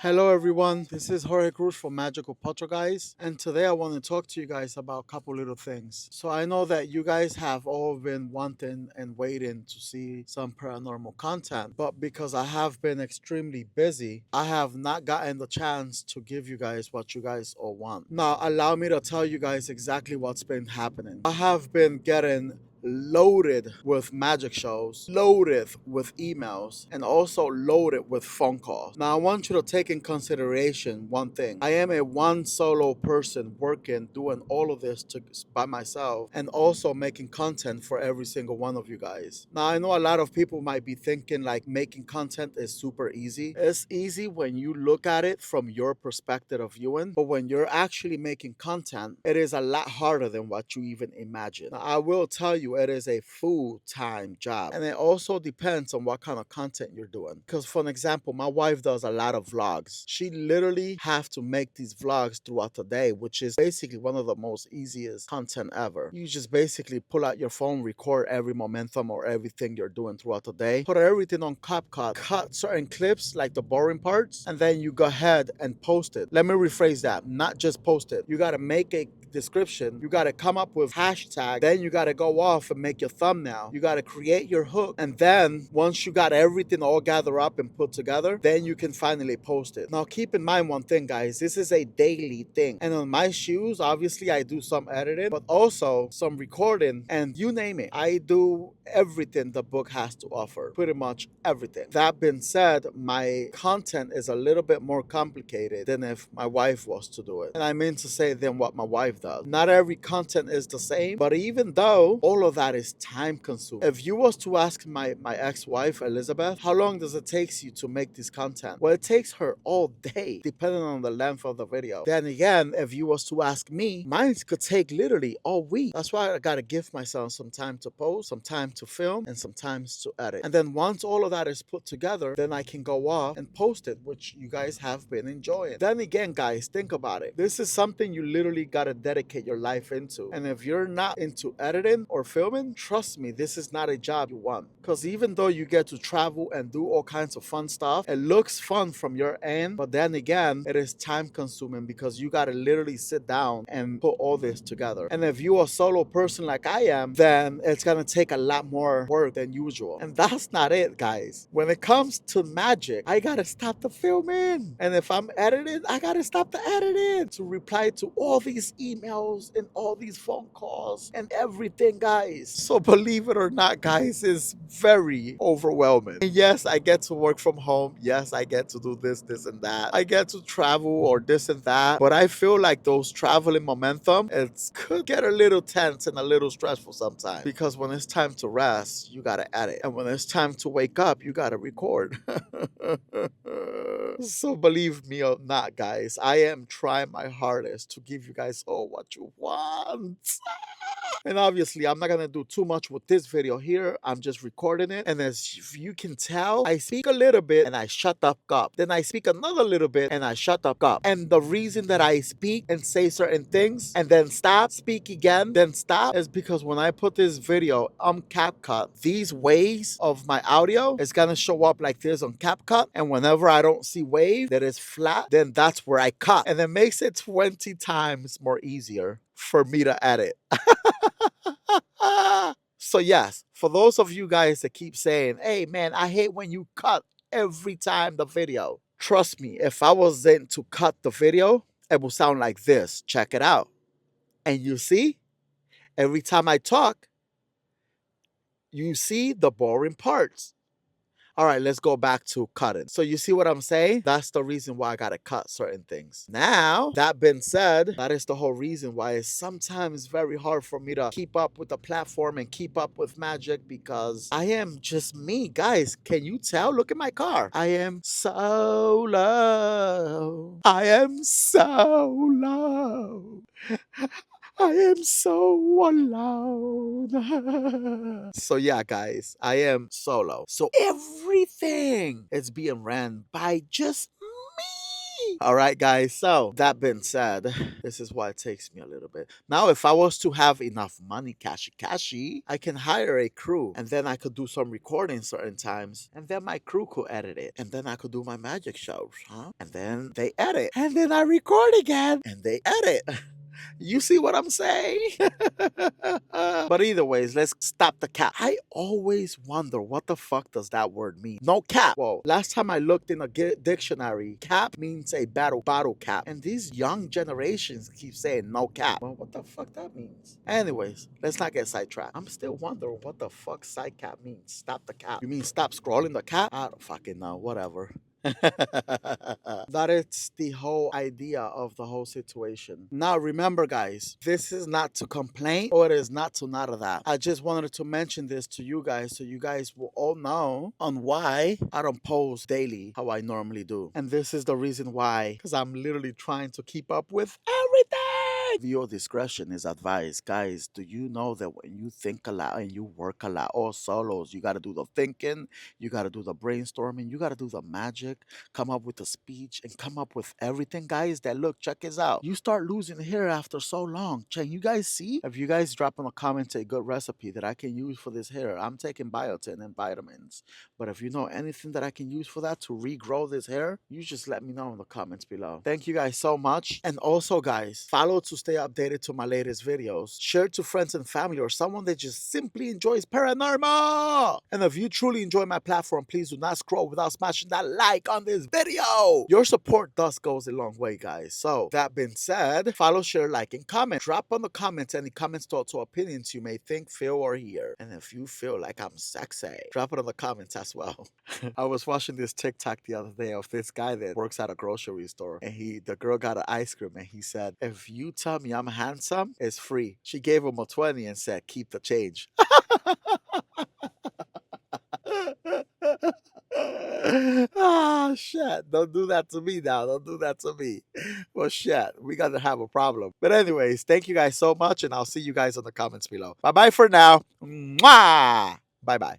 Hello everyone, this is Jorge Cruz from Magical Poltergeist, and today I want to talk to you guys about a couple little things. So I know that you guys have all been wanting and waiting to see some paranormal content, but because I have been extremely busy, I have not gotten the chance to give you guys what you guys all want. Now allow me to tell you guys exactly what's been happening. I have been getting loaded with magic shows, loaded with emails, and also loaded with phone calls. Now, I want you to take in consideration one thing. I am a one solo person working, doing all of this by myself, and also making content for every single one of you guys. Now, I know a lot of people might be thinking like making content is super easy. It's easy when you look at it from your perspective of viewing, but when you're actually making content, it is a lot harder than what you even imagine. Now, I will tell you, it is a full-time job, and it also depends on what kind of content you're doing. Because for an example, my wife does a lot of vlogs. She literally have to make these vlogs throughout the day, which is basically one of the most easiest content ever. You just basically pull out your phone, record every momentum or everything you're doing throughout the day, put everything on CapCut, cut certain clips like the boring parts, and then you go ahead and post it. Let me rephrase that, not just post it. You gotta make a description, you got to come up with hashtag, then you got to go off and make your thumbnail, you got to create your hook, and then once you got everything all gathered up and put together, then you can finally post it. Now keep in mind one thing, guys, this is a daily thing, and on my shoes obviously I do some editing but also some recording, and you name it, I do everything the book has to offer, pretty much everything. That being said, my content is a little bit more complicated than if my wife was to do it, and I mean to say than what my wife does. Not every content is the same, but even though all of that is time consuming. If you was to ask my ex-wife Elizabeth, how long does it take you to make this content? Well, it takes her all day, depending on the length of the video. Then again, if you was to ask me, mine could take literally all week. That's why I gotta give myself some time to post, some time to film, and some time to edit. And then once all of that is put together, then I can go off and post it, which you guys have been enjoying. Then again, guys, think about it. This is something you literally gotta dedicate your life into. And if you're not into editing or filming, trust me, this is not a job you want. Because even though you get to travel and do all kinds of fun stuff, it looks fun from your end, but then again, it is time consuming because you gotta literally sit down and put all this together. And if you're a solo person like I am, then it's gonna take a lot more work than usual. And that's not it, guys. When it comes to magic, I gotta stop the filming. And if I'm editing, I gotta stop the editing to reply to all these emails and all these phone calls and everything, guys. So believe it or not, guys, it's very overwhelming. And yes, I get to work from home. Yes, I get to do this and that. I get to travel or this and that. But I feel like those traveling momentum, it could get a little tense and a little stressful sometimes. Because when it's time to rest, you gotta edit. And when it's time to wake up, you gotta record. So believe me or not, guys, I am trying my hardest to give you guys all what you want. And obviously, I'm not gonna do too much with this video here. I'm just recording it. And as you can tell, I speak a little bit and I shut up. Then I speak another little bit and I shut up. And the reason that I speak and say certain things and then stop, speak again, then stop, is because when I put this video on CapCut, these waves of my audio is gonna show up like this on CapCut. And whenever I don't see wave that is flat, then that's where I cut. And it makes it 20 times more easier for me to edit. So yes, for those of you guys that keep saying, hey man, I hate when you cut every time the video. Trust me, if I wasn't to cut the video, it will sound like this. Check it out. And you see, every time I talk, you see the boring parts. All right, let's go back to cutting. So you see what I'm saying? That's the reason why I gotta cut certain things. Now, that being said, that is the whole reason why it's sometimes very hard for me to keep up with the platform and keep up with magic, because I am just me. Guys, can you tell? Look at my car. I am solo. I am solo. I am so alone. So yeah, guys, I am solo. So everything is being ran by just me. All right, guys. So that being said, this is why it takes me a little bit. Now, if I was to have enough money, cashy, I can hire a crew, and then I could do some recording certain times, and then my crew could edit it, and then I could do my magic shows, huh? And then they edit, and then I record again, and they edit. You see what I'm saying? But either ways, let's stop the cap. I always wonder what the fuck does that word mean? No cap. Well, last time I looked in a dictionary, cap means a bottle cap. And these young generations keep saying no cap. Well, what the fuck that means? Anyways, let's not get sidetracked. I'm still wondering what the fuck side cap means. Stop the cap. You mean stop scrolling the cap? I don't fucking know. Whatever. That is the whole idea of the whole situation. Now, remember, guys, this is not to complain or it is not to none of that. I just wanted to mention this to you guys so you guys will all know on why I don't post daily how I normally do. And this is the reason why, because I'm literally trying to keep up with everything. Viewer discretion is advised. Guys, do you know that when you think a lot and you work a lot, all solos, you got to do the thinking, you got to do the brainstorming, you got to do the magic, come up with a speech, and come up with everything, guys, that look, check this out. You start losing hair after so long. Can you guys see? If you guys drop in a comment a good recipe that I can use for this hair, I'm taking biotin and vitamins. But if you know anything that I can use for that to regrow this hair, you just let me know in the comments below. Thank you guys so much. And also, guys, follow to stay updated to my latest videos. Share to friends and family or someone that just simply enjoys paranormal. And if you truly enjoy my platform, please do not scroll without smashing that like on this video. Your support thus goes a long way, guys. So that being said, follow, share, like, and comment. Drop on the comments any comments, thoughts, or opinions you may think, feel, or hear. And if you feel like I'm sexy, drop it on the comments as well. I was watching this TikTok the other day of this guy that works at a grocery store, and the girl got an ice cream, and he said, "If you tell me I'm handsome, it's free." She gave him a 20 and said, "Keep the change." Ah, shit. Don't do that to me now. Don't do that to me. Well, shit. We got to have a problem. But anyways, thank you guys so much, and I'll see you guys in the comments below. Bye-bye for now. Mwah! Bye-bye.